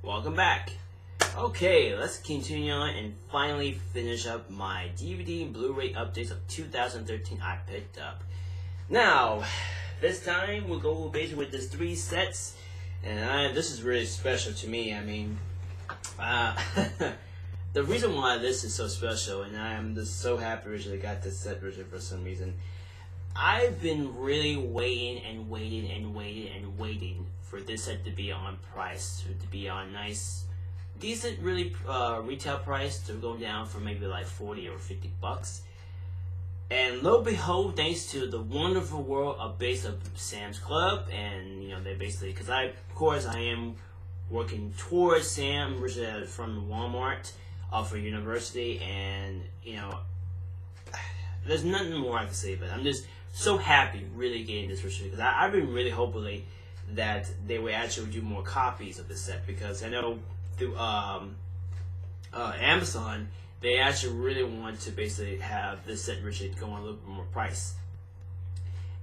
Welcome back. Okay, let's continue on and finally finish up my DVD and Blu Ray updates of 2013 I picked up. Now, this time we'll go basically with these 3 sets, and this is really special to me. I mean, the reason why this is so special, and I'm just so happy Richard got this set, Richard, for some reason. I've been really waiting for this set to be on price, to be on nice, decent, really retail price, to go down for maybe like 40 or 50 bucks. And lo and behold, thanks to the wonderful world of Sam's Club, and they basically, because I am working towards Sam, which is from Walmart, for university, and there's nothing more I can say, but I'm just so happy really getting this for sure, because I've been really hoping that they would actually do more copies of this set, because I know through Amazon they actually really want to basically have this set Richard go on a little bit more price.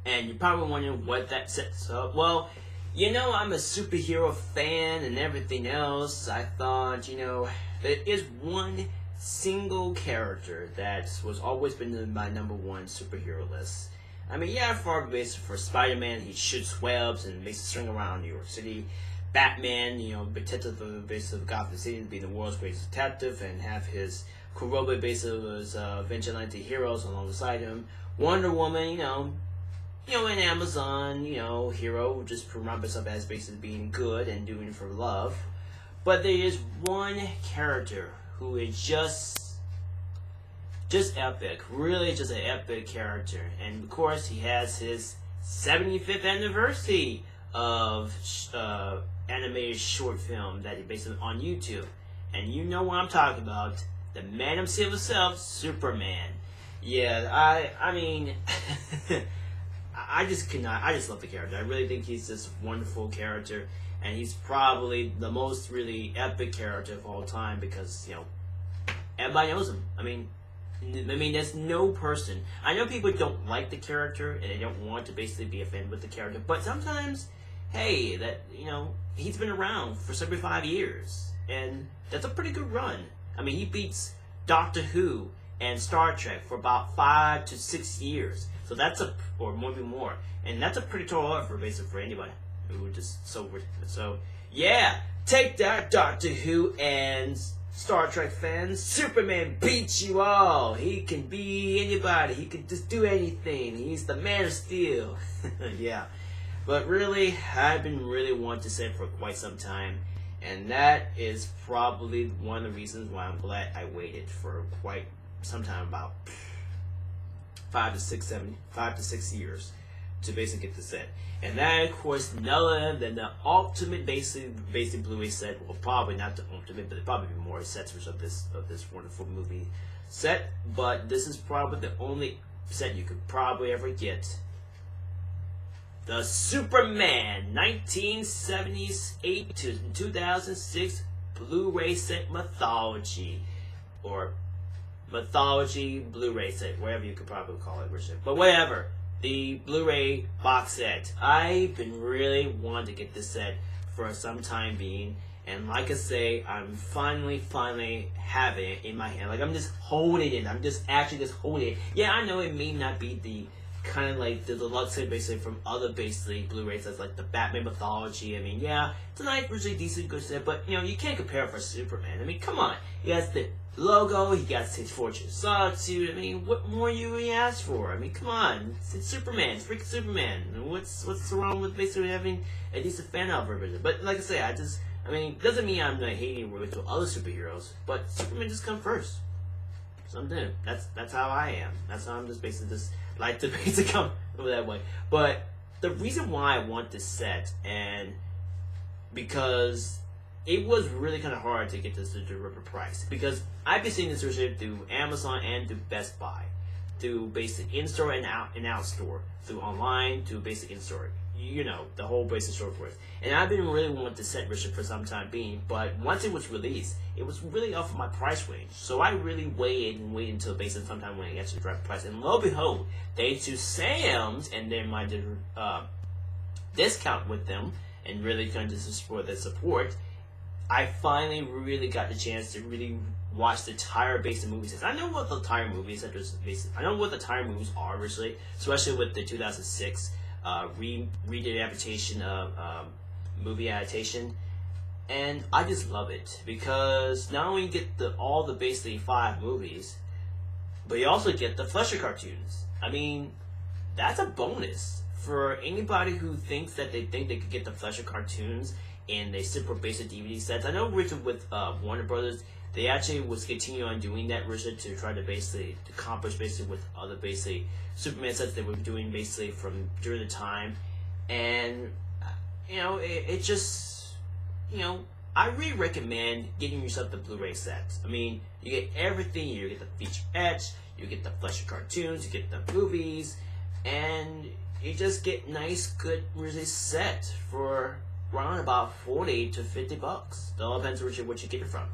And you're probably wondering what that set's up. Well, I'm a superhero fan and everything else. I thought, there is one single character that was always been in my #1 superhero list. I mean, yeah, for Spider-Man, he shoots webs and makes a string around New York City. Batman, detective of the base of Gotham City, to be the world's greatest detective and have his Kurobe base of his vigilante heroes alongside him. Wonder Woman, an Amazon, hero, just promote himself as basically being good and doing it for love. But there is one character who is just epic, really just an epic character. And of course, he has his 75th anniversary of animated short film that he based on YouTube. And you know what I'm talking about, the man himself, Superman. Yeah, I mean, I just love the character. I really think he's this wonderful character, and he's probably the most really epic character of all time, because everybody knows him. I mean, there's no person. I know people don't like the character and they don't want to basically be a fan with the character, but sometimes, hey, he's been around for 75 years, and that's a pretty good run. I mean, he beats Doctor Who and Star Trek for about 5 to 6 years. So that's or maybe more, and that's a pretty tall order basically for anybody who just so yeah, take that, Doctor Who and Star Trek fans. Superman beats you all. He can be anybody. He can just do anything. He's the Man of Steel. Yeah, but really, I've been really wanting to say it for quite some time, and that is probably one of the reasons why I'm glad I waited for quite some time, about 5 to 6 years to basically get the set. And that, of course, none other than the ultimate basic Blu-ray set. Well, probably not the ultimate, but there'll probably be more sets of this wonderful movie set. But this is probably the only set you could probably ever get. The Superman 1978 to 2006 Blu-ray set mythology, or mythology Blu-ray set, whatever you could probably call it, Richard. But whatever, the Blu-ray box set. I've been really wanting to get this set for some time being, and like I say, I'm finally having it in my hand. Like, I'm just holding it. I'm just actually just holding it. Yeah, I know it may not be the kind of like the deluxe set basically from other basically Blu-ray sets like the Batman mythology. I mean, yeah, it's a nice, really decent, good set, but you can't compare it for Superman. I mean, come on. He has the logo, he got his Fortune suit. I mean, what more you really ask for? I mean, come on, it's Superman, it's freaking Superman. What's wrong with basically having a decent fan out of it? But like I say, I mean, doesn't mean I'm not hating with other superheroes, but Superman just comes first. Something. That's how I am. That's how I'm just basically just like to basically come that way. But the reason why I want this set, and because it was really kind of hard to get this to the river price, because I've been seeing this through Amazon and through Best Buy, through basic in-store and out-store, through online, through basic in-store. The whole basic store for it. And I've been really wanting to set Richard for some time being, but once it was released, it was really off of my price range. So I really waited until basically sometime when it actually dropped the price. And lo and behold, thanks to Sam's and then my discount with them, and really kind of just for the support, I finally really got the chance to really watch the entire basic movie sets. I know what the entire movies I know what the entire movies are originally, especially with the 2006 redid adaptation of movie adaptation, and I just love it because not only you get all the basically 5 movies, but you also get the Fleischer cartoons. I mean, that's a bonus for anybody who thinks that they could get the Fleischer cartoons and they super basic DVD sets. I know Richard with Warner Brothers, they actually was continuing on doing that, Richard, to try to basically accomplish basically with other basically Superman sets they were doing basically from during the time, and you know it just, you know, I really recommend getting yourself the Blu-ray sets. I mean, you get everything. You get the featurettes, you get the Fleischer cartoons, you get the movies, and you just get nice, good really set for around about $40 to $50. It all depends on what you get it from.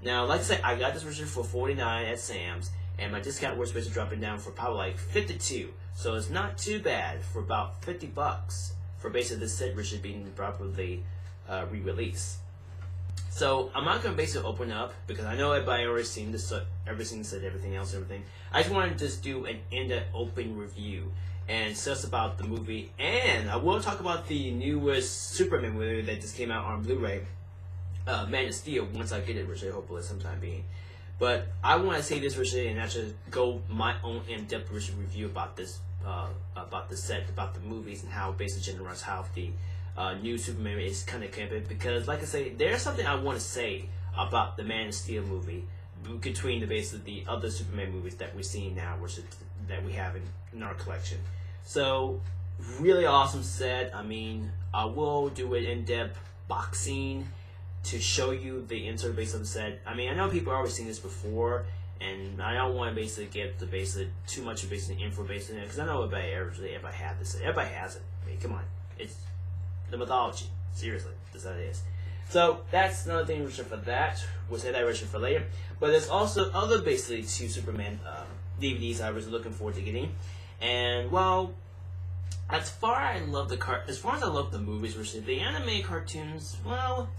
Now, like I said, I got this version for $49 at Sam's, and my discount was basically dropping down for probably like $52. So it's not too bad for about $50 for basically this set version being properly re-released. So I'm not gonna basically open up because I know everybody already seen this, everything said everything else, everything. I just wanted to just do an in-depth open review and discuss about the movie, and I will talk about the newest Superman movie that just came out on Blu-ray, Man of Steel, once I get it, which I hopefully sometime being. But I want to say this version and actually go my own in-depth review about this, about the set, about the movies, and how basically generalized how the new Superman is kind of camping. Because, like I say, there's something I want to say about the Man of Steel movie between the basically the other Superman movies that we're seeing now, which is, that we have in our collection. So, really awesome set. I mean, I will do an in-depth boxing to show you the insert base of the set. I mean, I know people have already seen this before, and I don't want to basically get the basic too much of basically info based in it, because I know everybody has this. Everybody has it. I mean, come on, it's the mythology. Seriously, that's how it is. So that's another thing Richard for that. We'll say that Richard for later. But there's also other basically 2 Superman DVDs I was looking forward to getting, and well, as far as I love the movies versus the anime cartoons, well,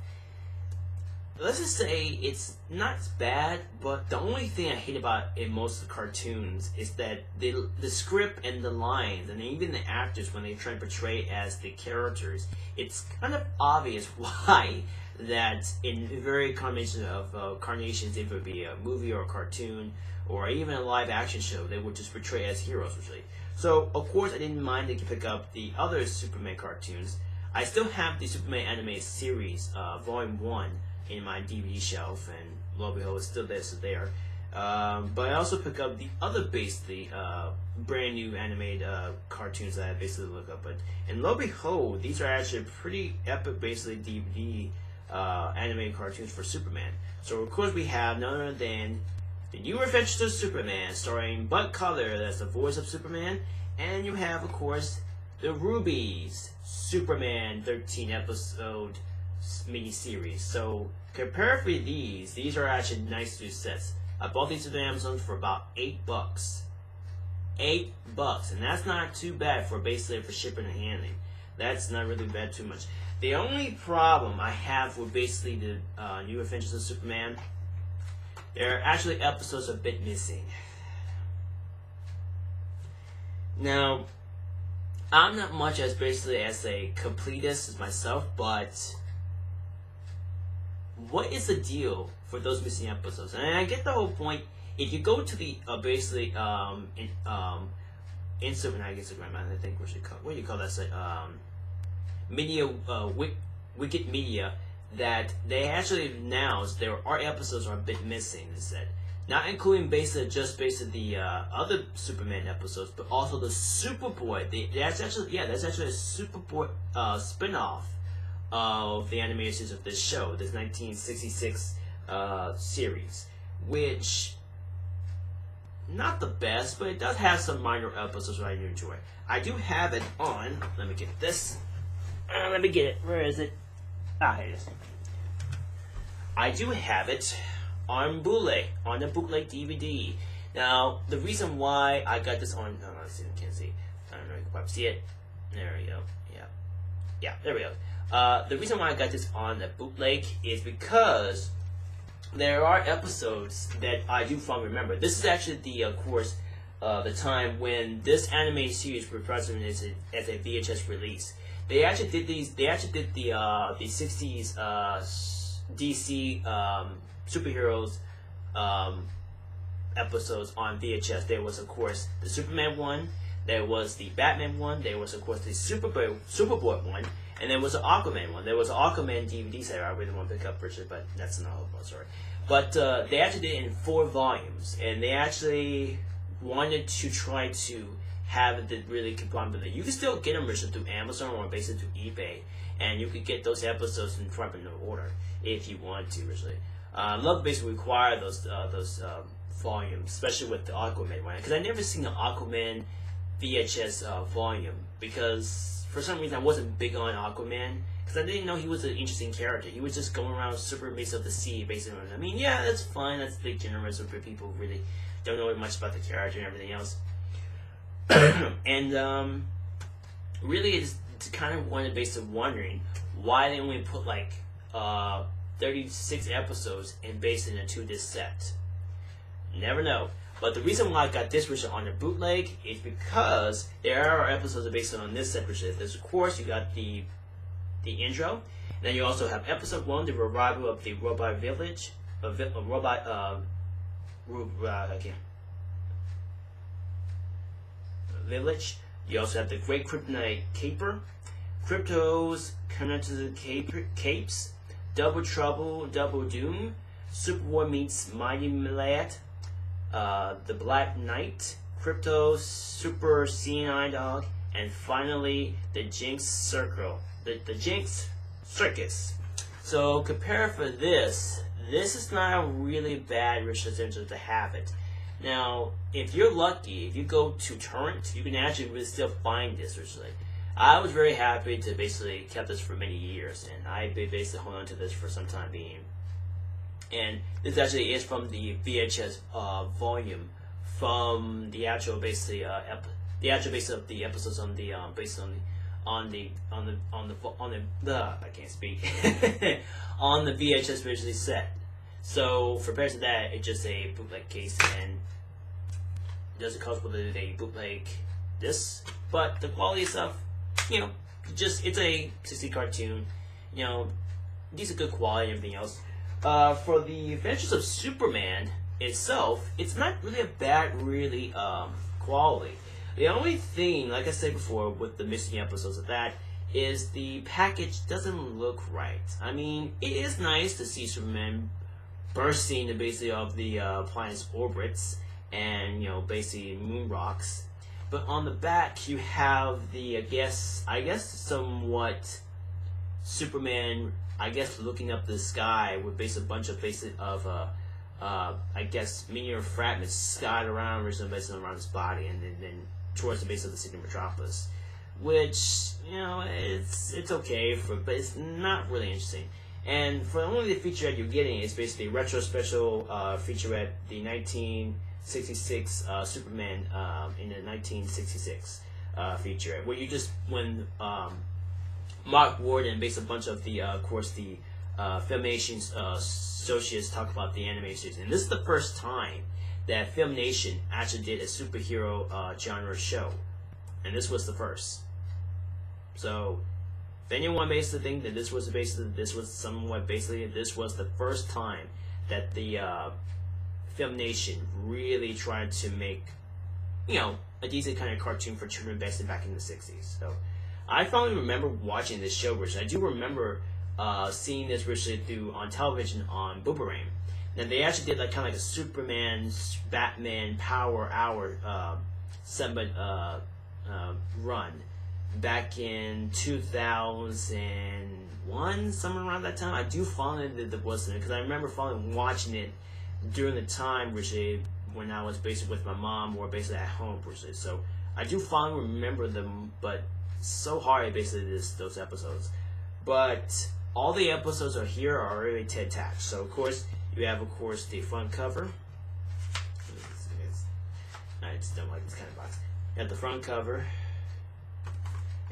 let's just say it's not bad, but the only thing I hate about in most of the cartoons is that the script and the lines, and even the actors when they try to portray as the characters, it's kind of obvious why that in very combination of carnations, if it would be a movie or a cartoon or even a live action show, they would just portray as heroes usually. So of course I didn't mind to pick up the other Superman cartoons. I still have the Superman animated series, Volume 1, in my DVD shelf, and lo and behold, it's still there. But I also pick up the other basically brand new animated cartoons that I basically look up. But and lo and behold, these are actually pretty epic basically DVD animated cartoons for Superman. So of course we have none other than the New Adventures of Superman, starring Bud Cutler, that's the voice of Superman, and you have of course the Ruby's Superman 13 episode mini-series. So comparatively these are actually nice new sets. I bought these at Amazon for about $8. $8, and that's not too bad for basically for shipping and handling. That's not really bad too much. The only problem I have with basically the New Adventures of Superman, there are actually episodes a bit missing. Now, I'm not much as basically as a completist as myself, but what is the deal for those missing episodes? And I get the whole point. If you go to the basically Instagram, I think what do you call that site? Media, Wicked Media, that they actually announced there are episodes are a bit missing. They said, not including basically the other Superman episodes, but also the Superboy. That's actually a Superboy spinoff of the animated series of this show, this 1966 series, which not the best, but it does have some minor episodes that I do enjoy. I do have it on. Let me get this. Let me get it. Where is it? Ah, here it is. I do have it on Blu-ray, on the bootleg DVD. Now, the reason why I got this on, let's see, I can't see. I don't know if you can probably see it. There we go. Yeah. Yeah, there we go. The reason why I got this on the bootleg is because there are episodes that I do fondly remember. This is actually the, of course, the time when this anime series was present as a VHS release. They actually did these. They actually did the '60s DC superheroes episodes on VHS. There was, of course, the Superman one. There was the Batman one. There was, of course, the Superboy one. And there was an Aquaman one. There was an Aquaman DVD set I really want to pick up, Richard, but that's another story. But they actually did it in 4 volumes, and they actually wanted to try to have it really combined with it. You can still get them, Richard, through Amazon or basically through eBay, and you could get those episodes in front of no order if you want to, Richard. I'd love to basically require those volumes, especially with the Aquaman one, because I never seen the Aquaman VHS volume, because for some reason I wasn't big on Aquaman, because I didn't know he was an interesting character. He was just going around super base of the sea, basically. I mean, yeah, that's fine, that's big generous for people who really don't know much about the character and everything else. And really it's kind of one based on wondering why they only put like 36 episodes and based in a 2-disc set. Never know. But the reason why I got this version on the bootleg is because there are episodes based on this set version. There's, of course, you got the intro, and then you also have episode 1, the arrival of the robot village, village. You also have the Great Kryptonite Caper, Crypto's Connected Capes, Double Trouble, Double Doom, Superboy meets Mighty Milad, the Black Knight, Crypto, Super Senile Dog, and finally the Jinx Circle, the Jinx Circus. So compare for this is not a really bad research to have it. Now, if you're lucky, if you go to Torrent, you can actually really still find this originally. I was very happy to basically kept this for many years, and I basically hung on to this for some time being. And this actually is from the VHS volume, from the actual basically the actual base of the episodes on the based on the I can't speak on the VHS visually set. So for comparison to that, it's just a bootleg case, and it doesn't cost with a bootleg disc, but the quality of stuff, you know, it's a 60 cartoon, you know, decent good quality and everything else. For the Adventures of Superman itself, it's not really a bad quality. The only thing, like I said before, with the missing episodes of that, is the package doesn't look right. I mean, it is nice to see Superman bursting the basically of the planet's orbits and, you know, basically moon rocks. But on the back you have the I guess somewhat Superman, I guess, looking up the sky with basically a bunch of I guess meteor fragments scattered around or something basically around his body, and then towards the base of the city metropolis, which, you know, it's okay but it's not really interesting. And for only the featurette you're getting is basically a retro special featurette, the 1966 Superman in the 1966 featurette, where you just when Mark Ward and based a bunch of the of course the Filmation associates talk about the anime series, and this is the first time that Filmation actually did a superhero genre show, and this was the first. So if anyone basically think that this was the first time that the Filmation really tried to make, you know, a decent kind of cartoon for children back in the 60s. So I finally remember watching this show, which I do remember seeing this through on television on Boomerang. And they actually did like kind of like a Superman, Batman Power Hour run back in 2001, somewhere around that time. I do follow the was because I remember following watching it during the time when I was basically with my mom or basically at home, so I do finally remember them, but so hard basically those episodes. But all the episodes are already attached. So of course you have the front cover. I just don't like this kind of box. You have the front cover,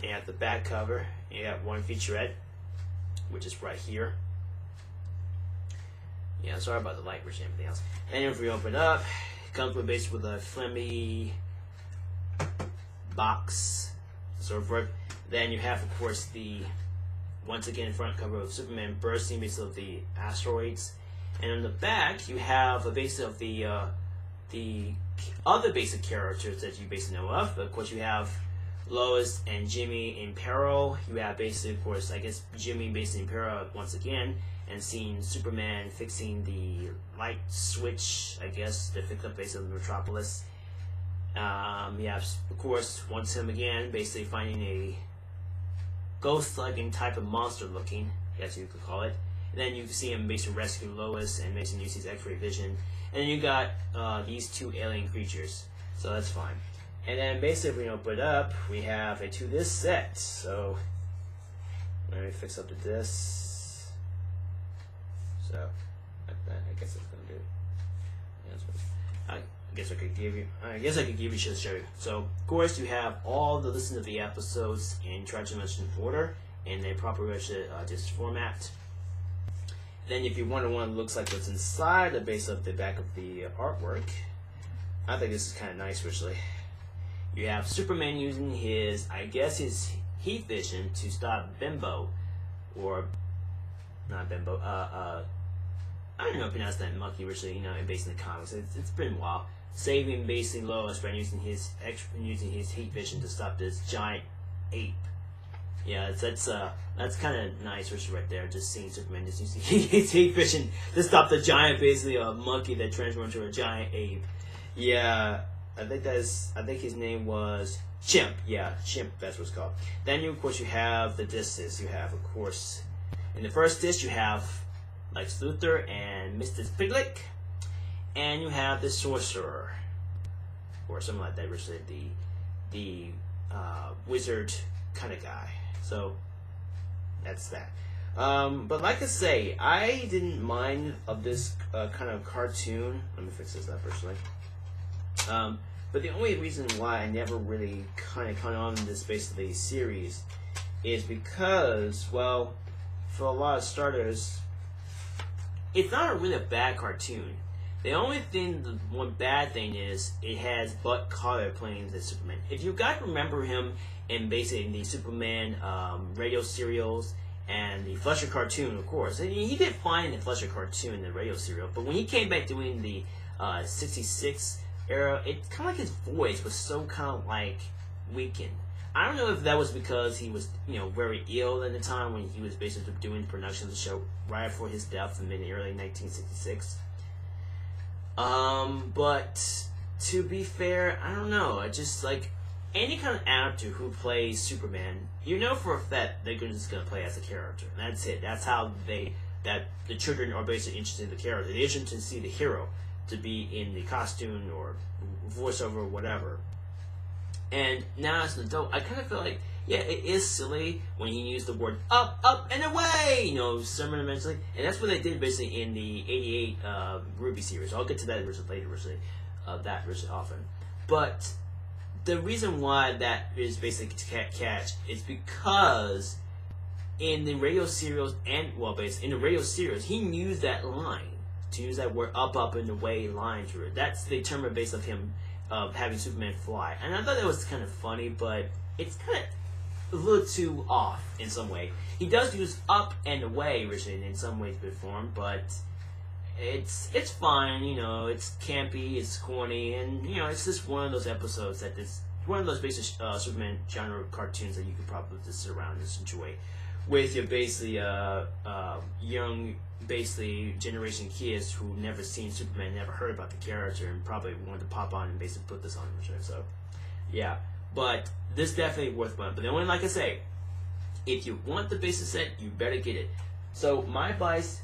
And you have the back cover. And you have one featurette, which is right here. Yeah, sorry about the light version and everything else. And if we open it up, it comes with basically with a flimsy box, so forth. Then you have, of course, the once again front cover of Superman bursting basically of the asteroids, and on the back you have a base of the other basic characters that you basically know of. Of course, you have Lois and Jimmy in peril. You have basically, of course, I guess Jimmy basically in peril once again, and seeing Superman fixing the light switch, I guess, to fix up basically Metropolis. You have, of course, once him again, basically finding a ghost-looking type of monster looking, I guess you could call it. And then you see him basically rescue Lois and basically use his X-ray vision. And then you got these two alien creatures, so that's fine. And then basically, if we open it up, we have a to-this set. So let me fix up the disc. So I guess that's gonna do it. I guess I could give you a show you. So of course you have all the listen of the episodes in tridimensional order in a proper disc format. Then if you wonder what it looks like what's inside the base of the back of the artwork, I think this is kind of nice actually. You have Superman using his, I guess, his heat vision to stop Bimbo, or not Bimbo, I don't know how to pronounce that monkey originally, you know, based in the comics. It's been a while. Saving basically Lois by using his heat vision to stop this giant ape. Yeah, that's kind of nice, right there. Just seeing Superman just using his heat vision to stop the giant, basically a monkey that transforms into a giant ape. Yeah, I think his name was Chimp. Yeah, Chimp. That's what it's called. Then of course you have the discs. You have, of course, in the first disc you have Lex Luthor and Mr. Piglet, and you have the Sorcerer, or something like that, which is the wizard kind of guy. So that's that. But like I say, I didn't mind of this kind of cartoon. Let me fix this up personally. But the only reason why I never really kind of caught on in this basically series is because, well, for a lot of starters, it's not really a bad cartoon. The only thing, the one bad thing is, it has Buck Carter playing the Superman. If you guys remember him in basically the Superman radio serials and the Fleischer cartoon, of course, and he did fine in the Fleischer cartoon, the radio serial, but when he came back doing the 66 era, it's kind of like his voice was so kind of like weakened. I don't know if that was because he was, you know, very ill at the time when he was basically doing the production of the show right before his death in the early 1966. But to be fair, I don't know. I just like any kind of actor who plays Superman, you know for a fact they're just gonna play as a character. And that's it. That's how the children are basically interested in the character. They're interested to see the hero to be in the costume or voiceover or whatever. And now as an adult, I kind of feel like, yeah, it is silly when he used the word up, up, and away, you know, summer-dimensionally. And that's what they did basically in the 88 Ruby series. I'll get to that later, that often. But the reason why that is basically to catch is because in the radio serials, and, well, basically, in the radio series, he used that line, to use that word up, up, and away line through it. That's the term base of him having Superman fly. And I thought that was kind of funny, but it's kind of a little too off in some way. He does use up and away originally in some ways, bit form, but it's fine, you know, it's campy, it's corny, and, you know, it's just one of those episodes that is one of those basic Superman genre cartoons that you could probably just sit around and just enjoy with your basically young, basically generation kids who never seen Superman, never heard about the character, and probably wanted to pop on and basically put this on. So, yeah. But this definitely worth buying. But the only, like I say, if you want the basic set, you better get it. So my advice: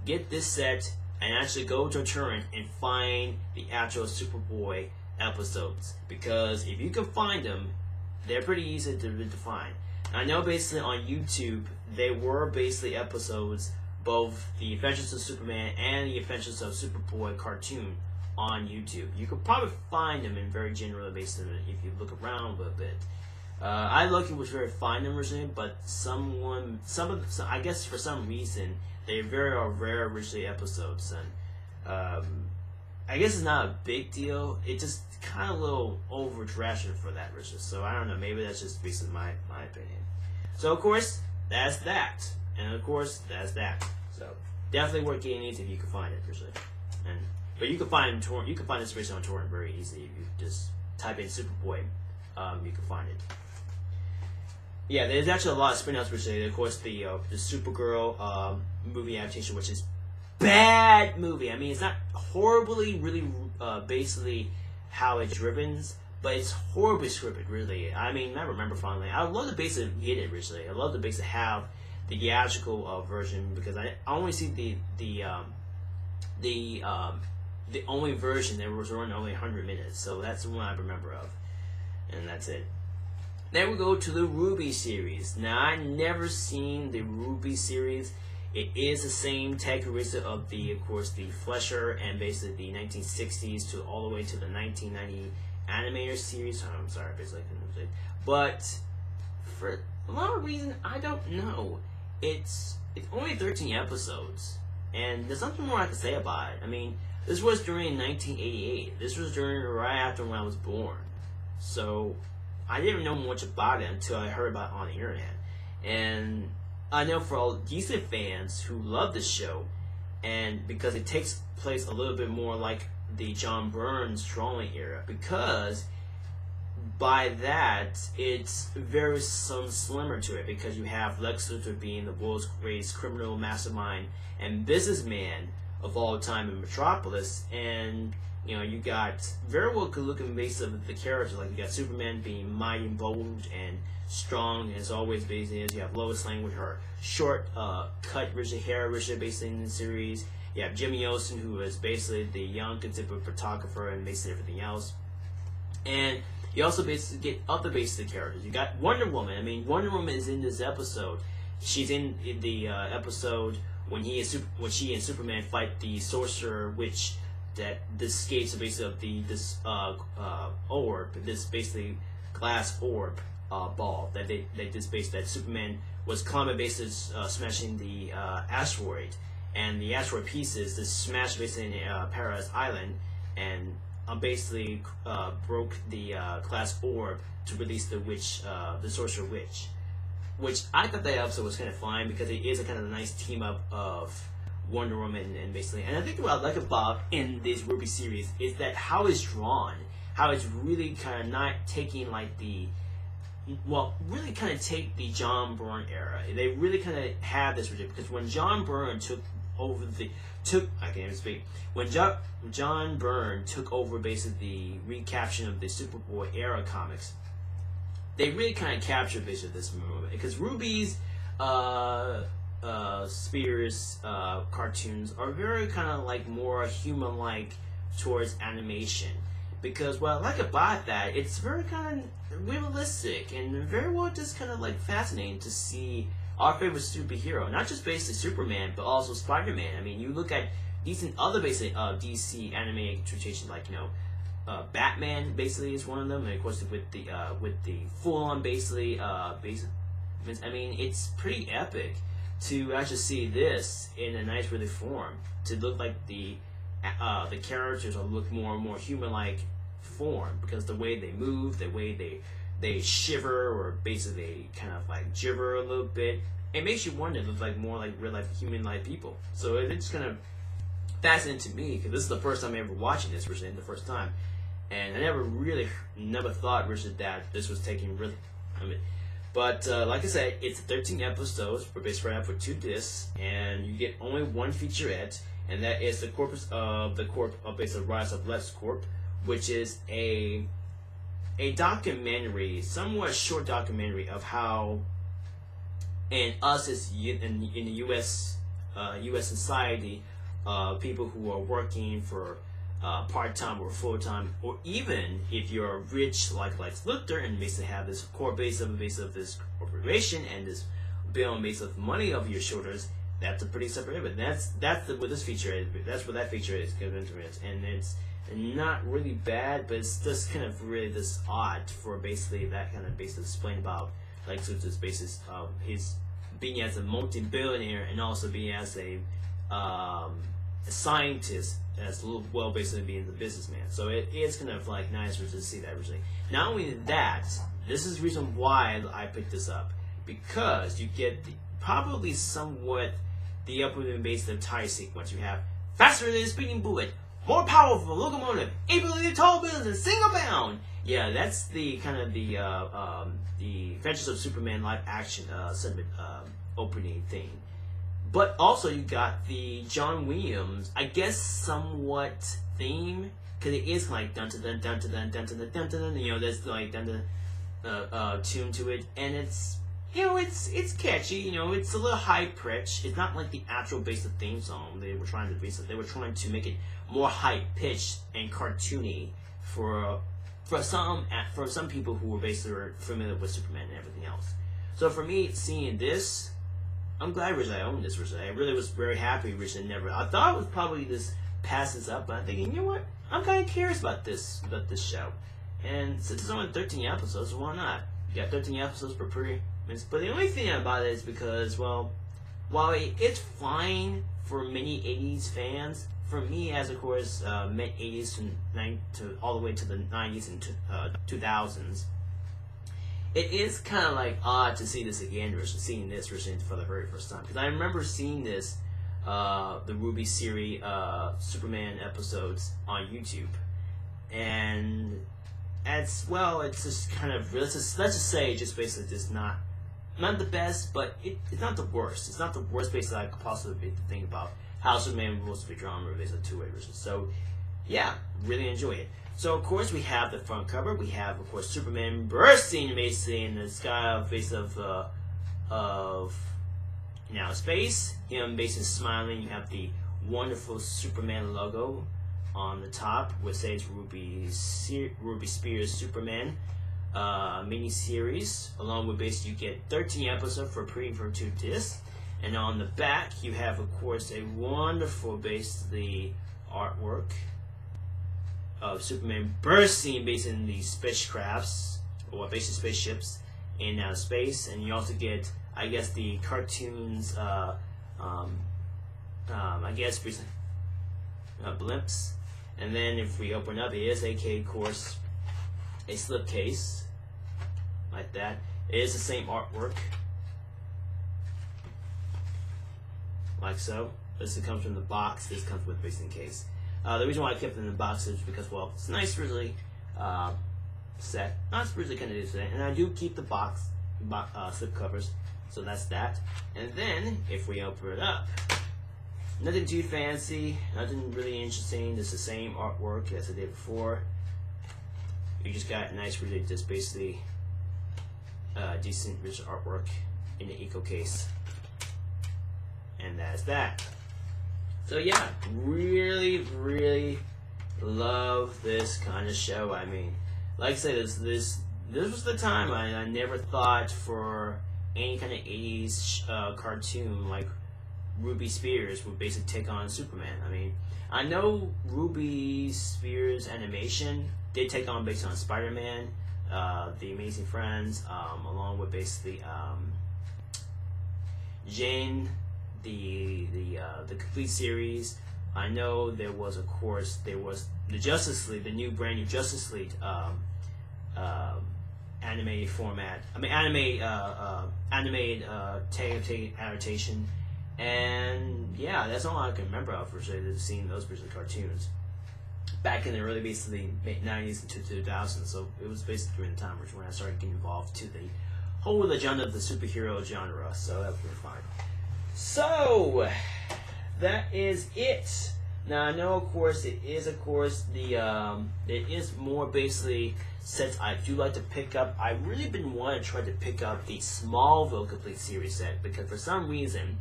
get this set and actually go to a torrent and find the actual Superboy episodes, because if you can find them, they're pretty easy to find. I know basically on YouTube there were basically episodes, both the Adventures of Superman and the Adventures of Superboy cartoon on YouTube. You could probably find them in very general basis if you look around a little bit. I lucky was very fond of originally, but I guess for some reason they are rare originally episodes, and I guess it's not a big deal. It just kind of a little over drastic for that originally. So I don't know. Maybe that's just based on my opinion. So of course that's that, and of course that's that. So definitely worth getting into if you can find it originally. But you can find this version on torrent very easily. If you just type in Superboy, you can find it. Yeah, there's actually a lot of spin-offs per se. Of course, the Supergirl movie adaptation, which is bad movie. I mean, it's not horribly, really, basically how it's driven, but it's horribly scripted, really. I mean, I remember fondly. I love the base of get it originally. I love the base to have the theatrical version because I only see the only version that was running only 100 minutes, so that's the one I remember of, and that's it. Then we go to the Ruby series. Now, I never seen the Ruby series. It is the same characteristic of of course, the Flesher and basically the 1960s to all the way to the 1990 animator series. Oh, I'm sorry, basically, but for a lot of reasons, I don't know. It's only 13 episodes, and there's nothing more I can say about it. I mean, this was during 1988. This was during right after when I was born, so I didn't know much about it until I heard about it on the internet. And I know for all DC fans who love this show, and because it takes place a little bit more like the John Byrne Strongly era, because by that it's very slimmer to it, because you have Lex Luthor being the world's greatest criminal mastermind and businessman of all time in Metropolis, and you got very well good looking base of the characters. Like you got Superman being mighty and bold and strong as always basically is. You have Lois Lane with her short cut rigid hair basically in the series. You have Jimmy Olsen, who is basically the young contemporary photographer and basically everything else. And you also basically get other basic characters. You got Wonder Woman. I mean, Wonder Woman is in this episode. She's in the episode when she and Superman fight the sorcerer witch that escapes basically of this orb, this basically glass orb ball that that Superman was climbing basically smashing the asteroid, and the asteroid pieces just smashed basically in Paradise Island, and basically broke the glass orb to release the witch, the sorcerer witch, which I thought that episode was kind of fine because it is a kind of nice team up of Wonder Woman and basically, and I think what I like about in this Ruby series is that how it's drawn, how it's really kind of not taking like really kind of take the John Byrne era. They really kind of have this because when John Byrne I can't even speak. When John Byrne took over basically the recapture of the Superboy era comics, they really kind of captured basically this movement because Ruby's Spears cartoons are very kind of like more human-like towards animation, because what I like about that, it's very kind of realistic and very well just kind of like fascinating to see our favorite superhero, not just basically Superman but also Spider-Man. I mean, you look at decent other basic DC animated traditions like Batman basically is one of them, and of course with the full-on basically I mean, it's pretty epic to actually see this in a nice really form, to look like the characters will look more and more human-like form, because the way they move, the way they shiver, or basically they kind of like gibber a little bit, it makes you wonder, look like more like real life human-like people. So it's kind of fascinating to me because this is the first time I'm ever watching this, originally the first time, and I never thought originally that this was taking really. But like I said, it's 13 episodes. We're based right out for 2 discs, and you get only one featurette, and that is the Corpus of the based on Rise of Lex Corp, which is a documentary, somewhat short documentary of how, and us as in the U.S. society, people who are working for part-time or full-time, or even if you're rich like Lex Luthor and basically have this core base of this corporation and this bill base of money over your shoulders, that's a pretty separate. But that's what this feature is. That's what that feature is given to us, and it's and not really bad, but it's just kind of really this odd for basically that kind of basically explain about like so this basis of his being as a multi-billionaire and also being as a scientist as well basically being the businessman. So it is kind of like nice to see that originally. Not only that, this is the reason why I picked this up, because you get probably somewhat the upward and base of tie sequence. You have faster than a speeding bullet, more powerful locomotive, able to tall buildings in single bound. Yeah, that's the kind of the Adventures of Superman live action segment opening thing. But also you got the John Williams, I guess, somewhat theme, because it is like dun dun dun dun dun dun dun dun dun. You know, there's like dun dun tune to it, and it's, you know, it's catchy. You know, it's a little high pitched. It's not like the actual basic theme song. They were trying to make it more high pitched and cartoony for some people who were basically familiar with Superman and everything else. So for me, seeing this, I'm glad originally I owned this originally. I really was very happy originally. I thought it was probably just pass this up, but I'm thinking, you know what? I'm kind of curious about this show. And since it's only 13 episodes, why not? You got 13 episodes per minutes. But the only thing about it is because, well, while it's fine for many 80s fans, for me, as of course, mid 80s to all the way to the 90s and 2000s, it is kind of like odd to see this again, versus seeing this version for the very first time. Because I remember seeing this, the Ruby series Superman episodes on YouTube, and it's just kind of let's just say just basically just not the best, but it's not the worst. It's not the worst basically I could possibly think about how Superman was to be drawn as a two-way version. So yeah, really enjoy it. So of course we have the front cover. We have of course Superman bursting basically in the sky of space. Him basically smiling. You have the wonderful Superman logo on the top, which says Ruby Spears Superman mini-series. Along with basically you get 13 episodes for pre-to disc. And on the back, you have, of course, a wonderful, basically, artwork of Superman bursting, basically, in these spacecrafts, or basically spaceships, in outer space. And you also get, I guess, the cartoons, I guess, blimps. And then if we open up, it is, of course, a slipcase, like that. It is the same artwork. Like so. This comes from the box. This comes with basically case. The reason why I kept it in the box is because, well, it's nice, really set. Not really kind of set, and I do keep the box slip covers. So that's that. And then if we open it up, nothing too fancy, nothing really interesting. It's the same artwork as I did before. You just got nice, really just basically decent, rich artwork in the eco case. And that's that. So yeah, really, really love this kind of show. I mean, like I said, this was the time I never thought for any kind of 80s cartoon like Ruby Spears would basically take on Superman. I mean, I know Ruby Spears animation did take on based on Spider-Man, The Amazing Friends, along with basically Jane, the complete series. I know there was, of course, the Justice League, the new brand new Justice League animated format. I mean, animated adaptation. And yeah, that's all I can remember of for seeing those particular cartoons back in the early, basically '90s and 2000s. So it was basically during the time when I started getting involved to the whole genre of the superhero genre. So that was really fun. So that is it. Now I know, of course, it is more basically sets I do like to pick up. I really been wanting to try to pick up the Smallville complete series set because for some reason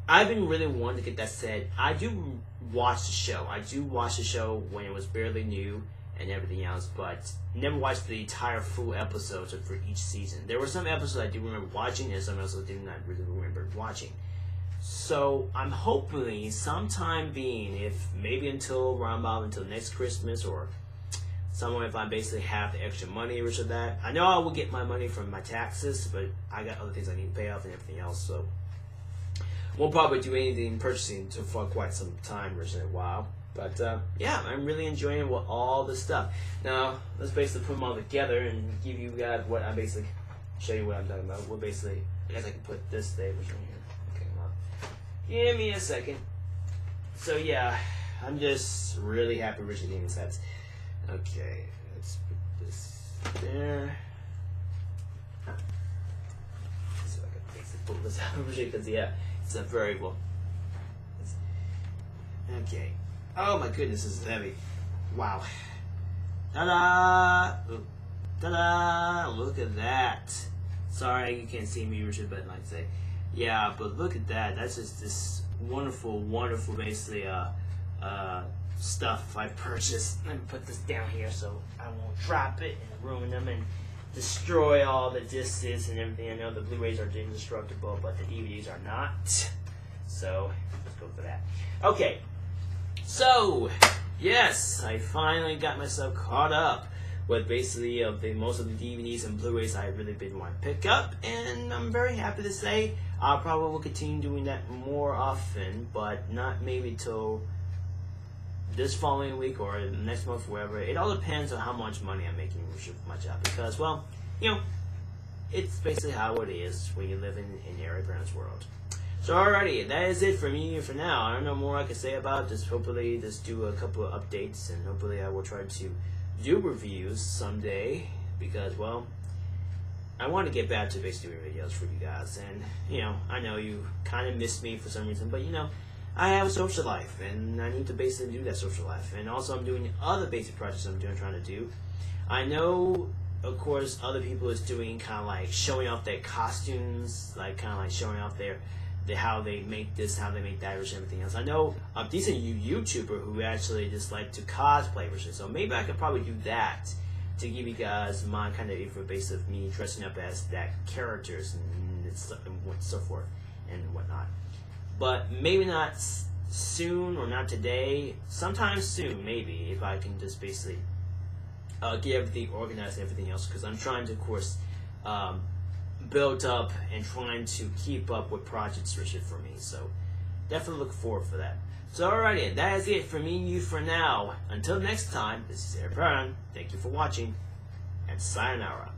I've been really wanting to get that set. I do watch the show. I do watch the show when it was barely new and everything else, but never watched the entire full episodes for each season. There were some episodes I do remember watching, and some episodes I did not really remember watching. So I'm hoping sometime being, if maybe until around about until next Christmas or somewhere, if I basically have the extra money or so that. I know I will get my money from my taxes, but I got other things I need to pay off and everything else, so won't probably do anything purchasing for quite some time or so a while. But yeah, I'm really enjoying all this stuff. Now let's basically put them all together and give you guys what I basically show you what I'm talking about. We'll basically, I guess I can put this there right here. Okay, come on. Give me a second. So yeah, I'm just really happy with the gaming sets. Okay, let's put this there. So I can basically pull this out because yeah, it's a variable. Okay. Oh my goodness, this is heavy. Wow. Ta-da! Ta-da! Look at that. Sorry you can't see me, Richard, but like I say, yeah, but look at that. That's just this wonderful, wonderful, basically, stuff I purchased. Let me put this down here so I won't drop it and ruin them and destroy all the discs and everything. I know the Blu-rays are indestructible, but the DVDs are not. So let's go for that. Okay. So, yes, I finally got myself caught up with basically most of the DVDs and Blu-rays I really been wanting to pick up, and I'm very happy to say I probably will continue doing that more often, but not maybe till this following week or next month, wherever. It all depends on how much money I'm making with my job, because, well, you know, it's basically how it is when you live in Harry Brown's world. So alrighty, that is it for me for now. I don't know more I can say about this. Hopefully just do a couple of updates, and hopefully I will try to do reviews someday, because, well, I want to get back to basically doing videos for you guys. And, you know, I know you kind of missed me for some reason, but, you know, I have a social life, and I need to basically do that social life. And also I'm doing other basic projects I'm trying to do. I know, of course, other people is doing kind of like showing off their costumes, like kind of like showing off how they make this, how they make that, or everything else. I know a decent YouTuber who actually just like to cosplay, so maybe I could probably do that to give you guys my kind of info base of me dressing up as that characters and so forth and whatnot. But maybe not soon or not today. Sometime soon, maybe, if I can just basically get everything organized and everything else, because I'm trying to, of course, built up and trying to keep up with projects for me, so definitely look forward for that. So alrighty, that is it for me and you for now. Until next time, this is Harry Brown. Thank you for watching, and sayonara.